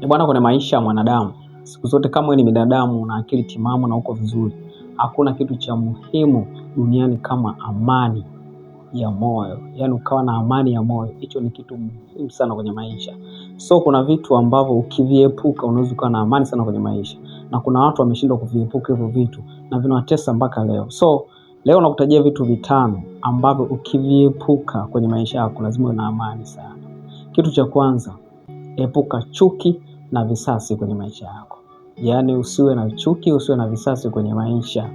Bwana, kwenye maisha ya mwanadamu, siku zote kama wewe ni binadamu na akili timamu na uko vizuri, hakuna kitu cha muhimu duniani kama amani ya moyo. Yaani ukawa na amani ya moyo, hicho ni kitu muhimu sana kwenye maisha. So kuna vitu ambavyo ukiviepuka unaweza kuwa na amani sana kwenye maisha. Na kuna watu wameshindwa kuviepuka hivyo vitu na vinawatesa mpaka leo. So leo nakutajia vitu vitano ambavyo ukiviepuka kwenye maisha yako lazima uwe na amani sana. Kitu cha kwanza, epuka chuki na visasi kwenye maisha yako. Yaani usiwe na chuki, usiwe na visasi kwenye maisha.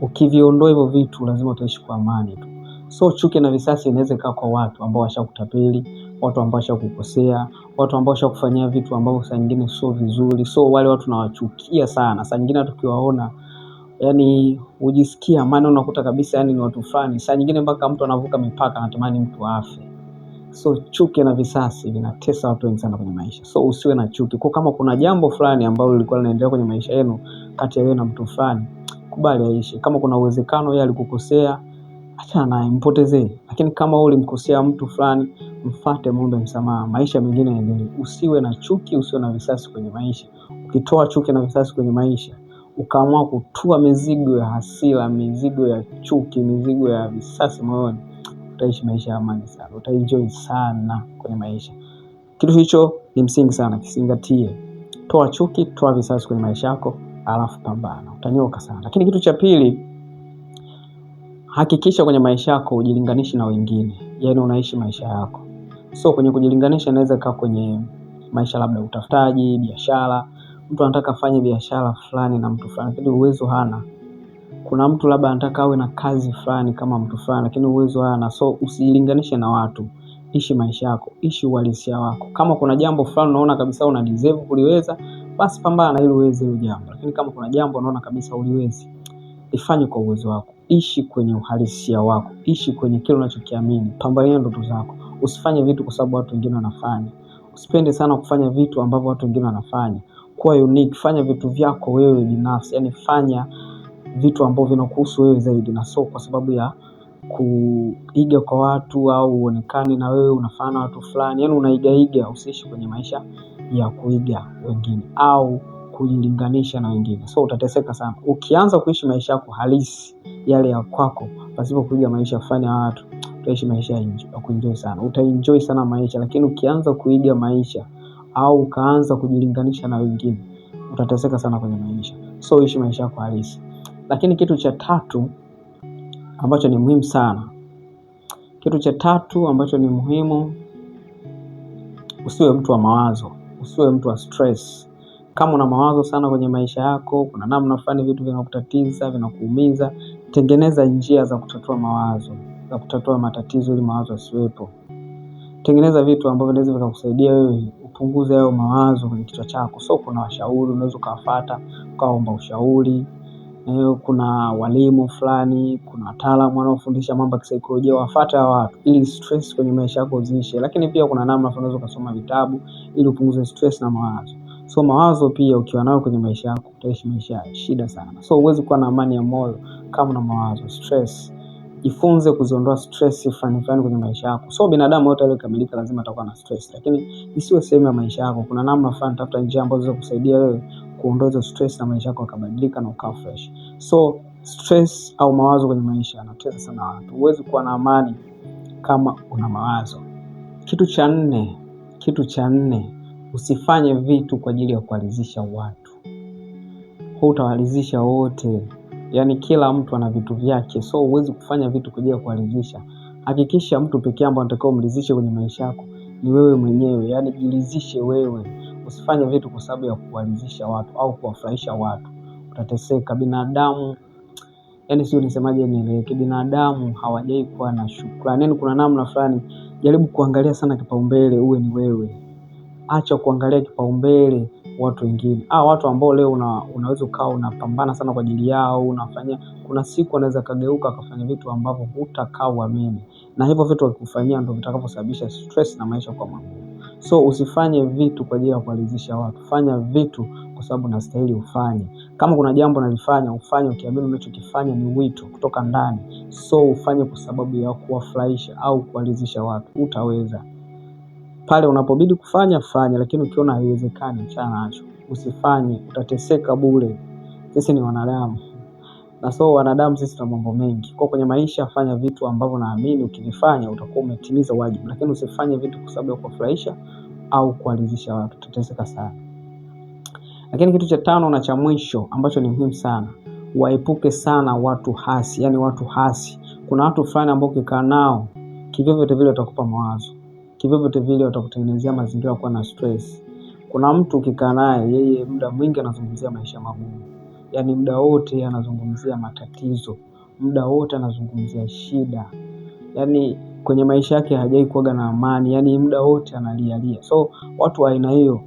Ukiviondoa hivyo vitu lazima utaishi kwa amani tu. So chuki na visasi inaweza ikawa kwa watu ambao washakutapeli, watu ambao washakukosea, watu ambao washakufanyia vitu ambavyo saa nyingine sio vizuri. So wale watu nawachukia sana. Saa nyingine tukiwaona yani ujisikia amani, unakuta kabisa yani ni watu fulani. Saa nyingine mpaka mtu anavuka mipaka anatamani mtu afe. So chuki na visasi vinatesa watu wengi sana kwenye maisha. So usiwe na chuki. Kwa kama kuna jambo fulani ambalo lilikuwa linaendelea kwenye maisha yenu kati ya wewe na mtu fulani, kubali aishi. Kama kuna uwezekano yeye alikukosea, acha naye, mpotezee. Lakini kama wewe ulimkosea mtu fulani, mfuate, muombe msamaha, maisha mengine yaendelee. Usiwe na chuki, usiwe na visasi kwenye maisha. Ukitoa chuki na visasi kwenye maisha, ukaamua kutua mizigo ya hasira, mizigo ya chuki, mizigo ya visasi moyoni, utaishi maisha ya amani sana, utaenjoy sana kwenye maisha. Kitu hicho ni msingi sana, kizingatie. Toa chuki, toa visasi kwenye maisha yako, alafu pambana, utanyoka sana. Lakini kitu cha pili, hakikisha kwenye maisha yako ujilinganishi na wengine. Yaani unaishi maisha yako. So kwenye kujilinganisha inaweza kaa kwenye maisha labda utafutaji, biashara. Mtu anataka afanye biashara fulani na mtu fulani, lakini uwezo hana. Kuna mtu labda anataka awe na kazi fulani kama mtu fulani, lakini uwezo hana. So usijilinganishe na watu. Ishi maisha yako, ishi uhalisia wako. Kama kuna jambo fulani unaona kabisa una deserve kuliweza, basi pambana ili uweze hilo jambo. Lakini kama kuna jambo unaona kabisa uliwezi, ifanye kwa uwezo wako. Ishi kwenye uhalisia wako. Ishi kwenye kile unachokiamini. Pambania ndoto zako. Usifanye vitu kwa sababu watu wengine wanafanya. Usipende sana kufanya vitu ambavyo watu wengine wanafanya. Kuwa unique, fanya vitu vyako wewe binafsi. Yaani fanya vitu ambavyo vinakuhusu wewe zaidi, na sio kwa sababu ya kuiga kwa watu au uonekane na wewe unafanana watu fulani. Yaani unaigaiga. Usiishi kwenye maisha ya kuiga wengine au kujilinganisha na wengine. So utateseka sana. Ukianza kuishi maisha yako halisi, yale ya kwako, pasipo kuiga maisha fulani ya watu, utaishi maisha ya kuenjoy sana. Utaenjoy sana maisha. Lakini ukianza kuiga maisha au ukaanza kujilinganisha na wengine, utateseka sana kwenye maisha. So ishi maisha yako halisi. Lakini kitu cha tatu ambacho ni muhimu sana. Kitu cha tatu ambacho ni muhimu, usiwe mtu wa mawazo, usiwe mtu wa stress. Kama una mawazo sana kwenye maisha yako, kuna namna fulani vitu vinakutatiza, vinakuumiza, tengeneza njia za kutatua mawazo, za kutatua matatizo ili mawazo yasiwepo. Tengeneza vitu ambavyo vinaweza vikakusaidia wewe upunguze hayo mawazo kwenye kichwa chako. So kuna washauri unaweza kuwafuata, ukaomba ushauri. Kuna walimu fulani, kuna wataalamu wanaofundisha mambo ya kisaikolojia, wafuate hao watu ili stress kwenye maisha yako ziishe. Lakini pia kuna namna unaweza kusoma vitabu ili upunguze stress na mawazo. So mawazo pia ukiwa nayo kwenye maisha yako utaishi maisha ya shida sana. So huwezi kuwa na amani ya moyo kama una mawazo, stress. Jifunze kuziondoa stress fulani kwenye maisha yako. So binadamu wote aliyekamilika lazima atakuwa na stress, lakini isiwe sehemu ya maisha yako. Kuna namna fulani, tafuta njia ambazo zitakusaidia wewe kuondoa hizo stress na maisha yako yakabadilika na ukawa fresh. So stress au mawazo kwenye maisha yanatesa sana watu. Huwezi kuwa na amani kama una mawazo. Kitu cha nne, usifanye vitu kwa ajili ya kuridhisha watu. Hutawalizisha wote. Yaani kila mtu ana vitu vyake. So huwezi kufanya vitu kwa ajili ya kuridhisha. Hakikisha mtu pekee ambaye unataka umridhishe kwenye maisha yako ni wewe mwenyewe. Yaani jiridhishe wewe. Usifanye vitu kwa sababu ya kuwaridhisha watu au kuwafurahisha watu. Utateseka. Binadamu, yaani sio nisemaje, nieleweke, binadamu hawajai kuwa na shukrani. Yaani kuna namna fulani, jaribu kuangalia sana kipaumbele uwe ni wewe. Acha kuangalia kipaumbele watu wengine. Watu ambao leo unaweza ukawa unapambana sana kwa ajili yao, unafanya, kuna siku anaweza kageuka akafanya vitu ambavyo hutakaa uamini. Na hivyo vitu wakikufanyia ndio vitakavyosababisha stress na maisha kwa magumu. So usifanye vitu kwa ajili ya kuridhisha watu. Fanya vitu kwa sababu unastahili ufanye. Kama kuna jambo unalifanya, ufanye ukiamini unachokifanya ni wito kutoka ndani. So ufanye kwa sababu ya kuwafurahisha au kuridhisha watu. Utaweza. Pale unapobidi kufanya fanya, lakini ukiona haiwezekani achana nacho. Usifanye, utateseka bure. Sisi ni wanadamu. Na so wanadamu sisi tuna mambo mengi. Kwa kwenye maisha fanya vitu ambavyo naamini ukivifanya utakuwa umetimiza wajibu, lakini usifanye vitu kwa sababu ya kufurahisha au kuridhisha watu, utateseka sana. Lakini kitu cha 5 na cha mwisho ambacho ni muhimu sana, waepuke sana watu hasi. Yani watu hasi, kuna watu fulani ambao ukikaa nao kivyovyote vile watakupa mawazo, kivyovyote vile watakutengenezea mazingira kuwa na stress. Kuna mtu ukikaa naye yeye muda mwingi anazungumzia maisha magumu, yani muda wote anazungumzia matatizo, muda wote anazungumzia shida, yani kwenye maisha yake hajai kuwaga na amani, yani muda wote analialia. So watu wa aina hiyo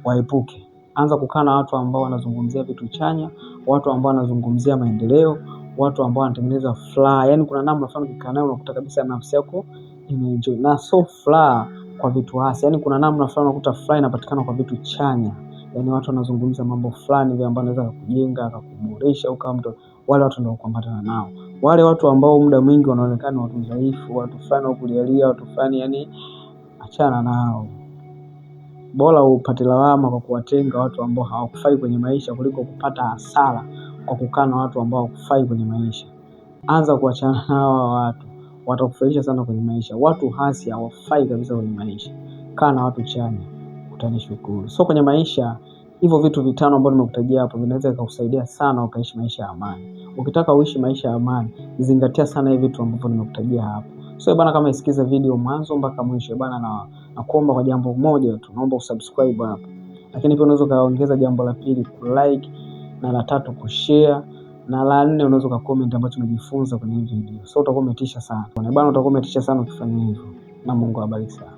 waepuke. Anza kukaa na watu ambao wanazungumzia vitu chanya, watu ambao wanazungumzia maendeleo, watu ambao wanatengeneza furaha. Yani kuna namna fulani ukikaa nao unakuta kabisa nafsi yako imeenjoy. Na so furaha kwa vitu hasi. Yani kuna namna fulani unakuta furaha inapatikana kwa vitu chanya. Yani watu wanazungumza mambo fulani vile ambao wanaweza kukujenga, kukuboresha ukawa mtu. Wale watu ndio kupambana nao. Wale watu ambao muda mwingi wanaonekana watu dhaifu, watu fulani wa kulialia, watu fulani, yani achana nao. Bora upate lawama kwa kuwatenga watu ambao hawakufai kwenye maisha kuliko kupata hasara kwa kukaa na watu ambao hawakufai kwenye maisha. Anza kuachana nao watu, watakufurahisha sana kwenye maisha. Watu hasi hawafai kabisa kwenye maisha. Kaa na watu chanya, utanishukuru. So kwenye maisha, hivyo vitu 5 ambavyo nimekutajia hapo vinaweza kukusaidia sana ukaishi maisha ya amani. Ukitaka uishi maisha ya amani, zingatia sana hivi vitu ambavyo nimekutajia hapo. So bana, kama isikiza video mwanzo mpaka mwisho bana, na kuomba kwa jambo moja tu, naomba usubscribe hapa. Lakini pia unaweza kaongeza jambo la pili, kulike, na la 3 kushare, na la 4 unaweza ka comment ambacho umejifunza kwenye hii video. So utakuwa umetisha sana. Bana, utakuwa umetisha sana ukifanya hivyo. Na Mungu awabariki sana.